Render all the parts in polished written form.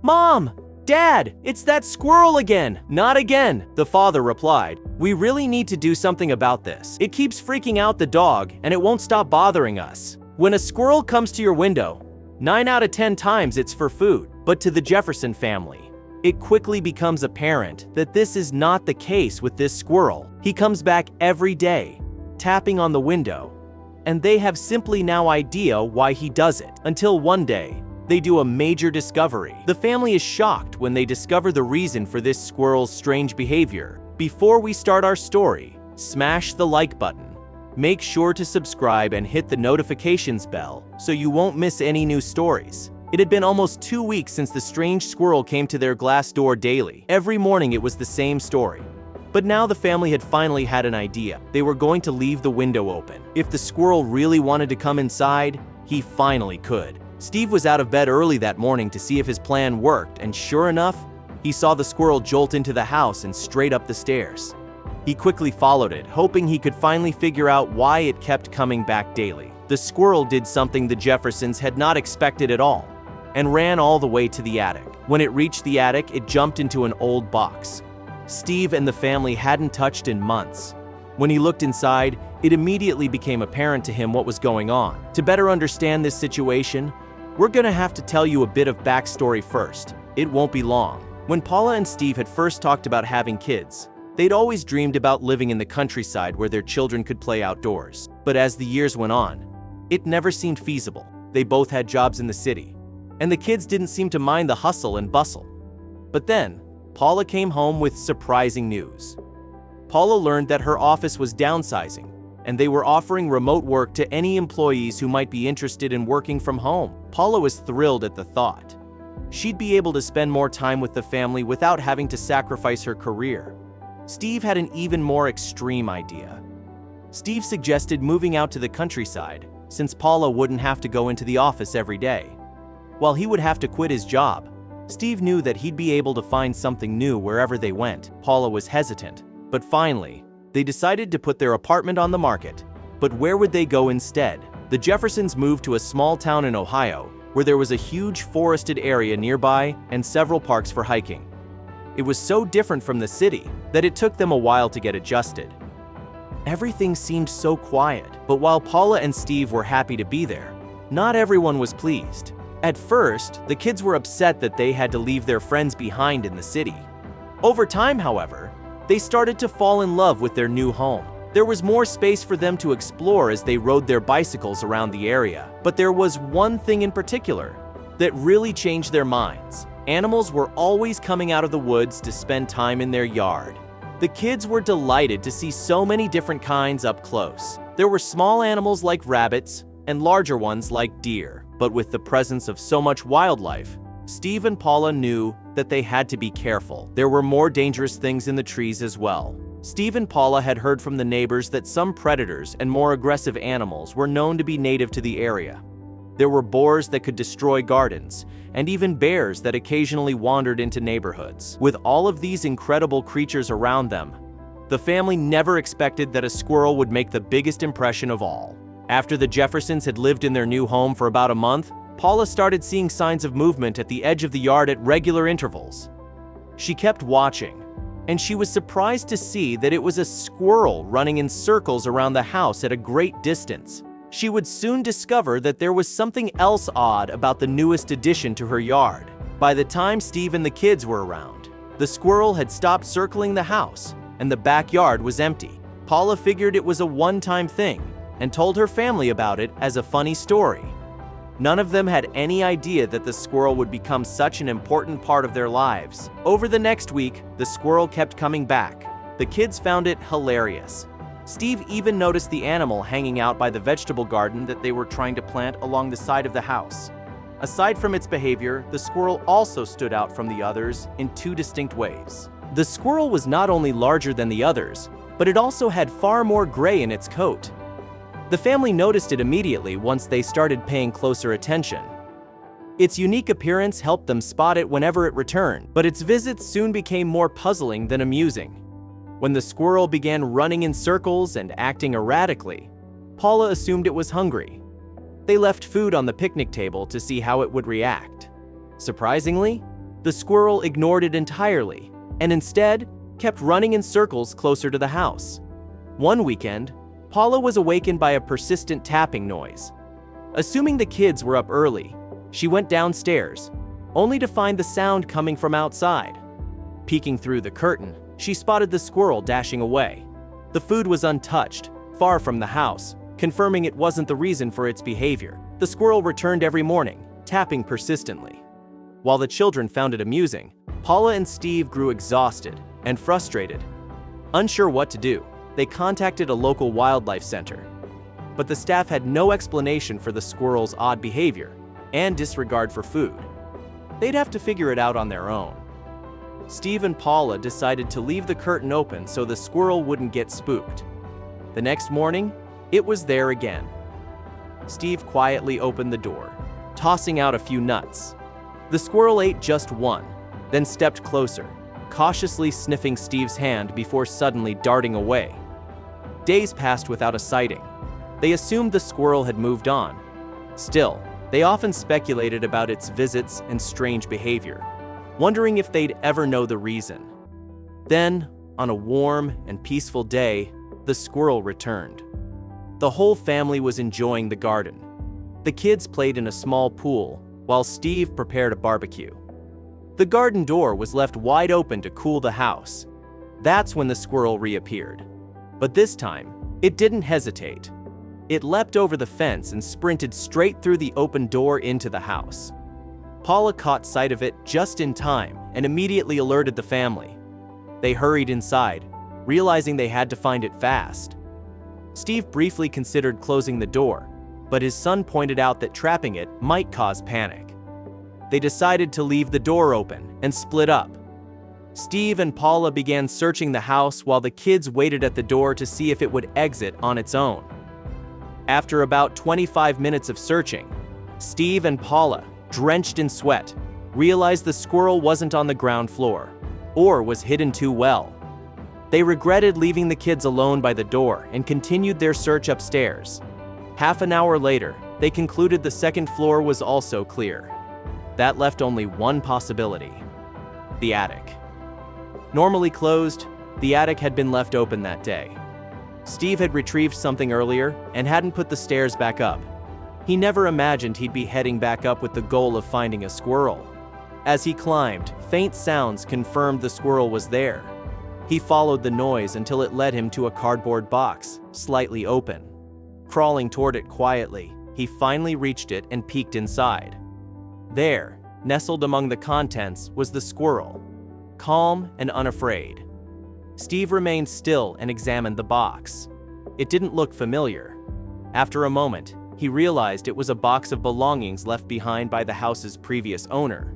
"Mom! Dad! It's that squirrel again!" "Not again," the father replied. "We really need to do something about this. It keeps freaking out the dog, and it won't stop bothering us. When a squirrel comes to your window, 9 out of 10 times it's for food." But to the Jefferson family, it quickly becomes apparent that this is not the case with this squirrel. He comes back every day, tapping on the window, and they have simply no idea why he does it. Until one day, they do a major discovery. The family is shocked when they discover the reason for this squirrel's strange behavior. Before we start our story, smash the like button. Make sure to subscribe and hit the notifications bell so you won't miss any new stories. It had been almost 2 weeks since the strange squirrel came to their glass door daily. Every morning it was the same story. But now the family had finally had an idea. They were going to leave the window open. If the squirrel really wanted to come inside, he finally could. Steve was out of bed early that morning to see if his plan worked, and sure enough, he saw the squirrel jolt into the house and straight up the stairs. He quickly followed it, hoping he could finally figure out why it kept coming back daily. The squirrel did something the Jeffersons had not expected at all, and ran all the way to the attic. When it reached the attic, it jumped into an old box Steve and the family hadn't touched in months. When he looked inside, it immediately became apparent to him what was going on. To better understand this situation, we're gonna have to tell you a bit of backstory first. It won't be long. When Paula and Steve had first talked about having kids, they'd always dreamed about living in the countryside where their children could play outdoors. But as the years went on, it never seemed feasible. They both had jobs in the city, and the kids didn't seem to mind the hustle and bustle. But then, Paula came home with surprising news. Paula learned that her office was downsizing, and they were offering remote work to any employees who might be interested in working from home. Paula was thrilled at the thought. She'd be able to spend more time with the family without having to sacrifice her career. Steve had an even more extreme idea. Steve suggested moving out to the countryside, since Paula wouldn't have to go into the office every day. While he would have to quit his job, Steve knew that he'd be able to find something new wherever they went. Paula was hesitant, but finally, they decided to put their apartment on the market. But where would they go instead? The Jeffersons moved to a small town in Ohio, where there was a huge forested area nearby and several parks for hiking. It was so different from the city that it took them a while to get adjusted. Everything seemed so quiet, but while Paula and Steve were happy to be there, not everyone was pleased. At first, the kids were upset that they had to leave their friends behind in the city. Over time, however, they started to fall in love with their new home. There was more space for them to explore as they rode their bicycles around the area. But there was one thing in particular that really changed their minds. Animals were always coming out of the woods to spend time in their yard. The kids were delighted to see so many different kinds up close. There were small animals like rabbits and larger ones like deer. But with the presence of so much wildlife, Steve and Paula knew that they had to be careful. There were more dangerous things in the trees as well. Steve and Paula had heard from the neighbors that some predators and more aggressive animals were known to be native to the area. There were boars that could destroy gardens, and even bears that occasionally wandered into neighborhoods. With all of these incredible creatures around them, the family never expected that a squirrel would make the biggest impression of all. After the Jeffersons had lived in their new home for about a month, Paula started seeing signs of movement at the edge of the yard at regular intervals. She kept watching, and she was surprised to see that it was a squirrel running in circles around the house at a great distance. She would soon discover that there was something else odd about the newest addition to her yard. By the time Steve and the kids were around, the squirrel had stopped circling the house, and the backyard was empty. Paula figured it was a one-time thing, and told her family about it as a funny story. None of them had any idea that the squirrel would become such an important part of their lives. Over the next week, the squirrel kept coming back. The kids found it hilarious. Steve even noticed the animal hanging out by the vegetable garden that they were trying to plant along the side of the house. Aside from its behavior, the squirrel also stood out from the others in two distinct ways. The squirrel was not only larger than the others, but it also had far more gray in its coat. The family noticed it immediately once they started paying closer attention. Its unique appearance helped them spot it whenever it returned, but its visits soon became more puzzling than amusing. When the squirrel began running in circles and acting erratically, Paula assumed it was hungry. They left food on the picnic table to see how it would react. Surprisingly, The squirrel ignored it entirely and instead kept running in circles closer to the house. One weekend, Paula was awakened by a persistent tapping noise. Assuming the kids were up early, she went downstairs, only to find the sound coming from outside. Peeking through the curtain, she spotted the squirrel dashing away. The food was untouched, far from the house, confirming it wasn't the reason for its behavior. The squirrel returned every morning, tapping persistently. While the children found it amusing, Paula and Steve grew exhausted and frustrated. Unsure what to do, they contacted a local wildlife center. But the staff had no explanation for the squirrel's odd behavior and disregard for food. They'd have to figure it out on their own. Steve and Paula decided to leave the curtain open so the squirrel wouldn't get spooked. The next morning, it was there again. Steve quietly opened the door, tossing out a few nuts. The squirrel ate just one, then stepped closer, cautiously sniffing Steve's hand before suddenly darting away. Days passed without a sighting. They assumed the squirrel had moved on. Still, they often speculated about its visits and strange behavior, wondering if they'd ever know the reason. Then, on a warm and peaceful day, the squirrel returned. The whole family was enjoying the garden. The kids played in a small pool, while Steve prepared a barbecue. The garden door was left wide open to cool the house. That's when the squirrel reappeared. But this time, it didn't hesitate. It leapt over the fence and sprinted straight through the open door into the house. Paula caught sight of it just in time and immediately alerted the family. They hurried inside, realizing they had to find it fast. Steve briefly considered closing the door, but his son pointed out that trapping it might cause panic. They decided to leave the door open and split up. Steve and Paula began searching the house while the kids waited at the door to see if it would exit on its own. After about 25 minutes of searching, Steve and Paula, drenched in sweat, realized the squirrel wasn't on the ground floor, or was hidden too well. They regretted leaving the kids alone by the door and continued their search upstairs. Half an hour later, they concluded the second floor was also clear. That left only one possibility: the attic. Normally closed, the attic had been left open that day. Steve had retrieved something earlier and hadn't put the stairs back up. He never imagined he'd be heading back up with the goal of finding a squirrel. As he climbed, faint sounds confirmed the squirrel was there. He followed the noise until it led him to a cardboard box, slightly open. Crawling toward it quietly, he finally reached it and peeked inside. There, nestled among the contents, was the squirrel, calm and unafraid. Steve remained still and examined the box. It didn't look familiar. After a moment, he realized it was a box of belongings left behind by the house's previous owner.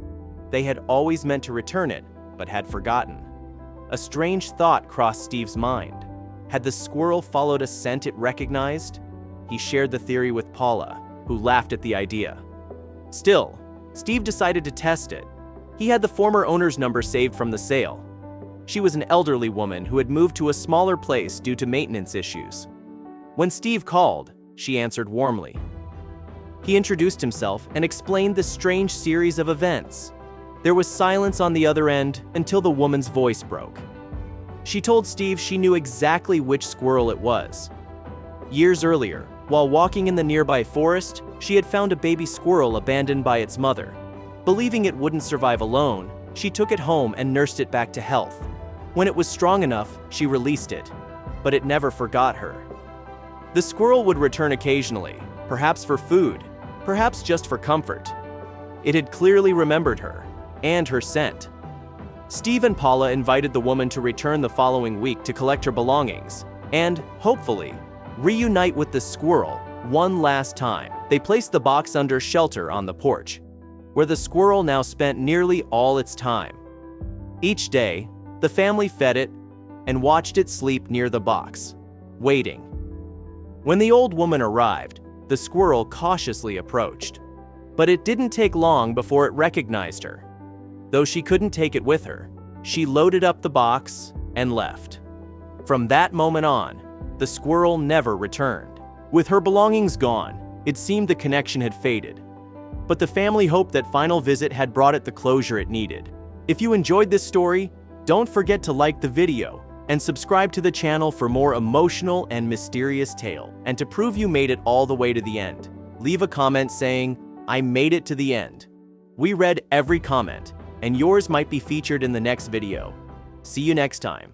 They had always meant to return it, but had forgotten. A strange thought crossed Steve's mind. Had the squirrel followed a scent it recognized? He shared the theory with Paula, who laughed at the idea. Still, Steve decided to test it. He had the former owner's number saved from the sale. She was an elderly woman who had moved to a smaller place due to maintenance issues. When Steve called, she answered warmly. He introduced himself and explained the strange series of events. There was silence on the other end until the woman's voice broke. She told Steve she knew exactly which squirrel it was. Years earlier, while walking in the nearby forest, she had found a baby squirrel abandoned by its mother. Believing it wouldn't survive alone, she took it home and nursed it back to health. When it was strong enough, she released it, but it never forgot her. The squirrel would return occasionally, perhaps for food, perhaps just for comfort. It had clearly remembered her, and her scent. Steve and Paula invited the woman to return the following week to collect her belongings, and, hopefully, reunite with the squirrel one last time. They placed the box under shelter on the porch, where the squirrel now spent nearly all its time. Each day, the family fed it and watched it sleep near the box, waiting. When the old woman arrived, the squirrel cautiously approached. But it didn't take long before it recognized her. Though she couldn't take it with her, she loaded up the box and left. From that moment on, the squirrel never returned. With her belongings gone, it seemed the connection had faded. But the family hoped that final visit had brought it the closure it needed. If you enjoyed this story, don't forget to like the video and subscribe to the channel for more emotional and mysterious tale. And to prove you made it all the way to the end, leave a comment saying, "I made it to the end." We read every comment, and yours might be featured in the next video. See you next time.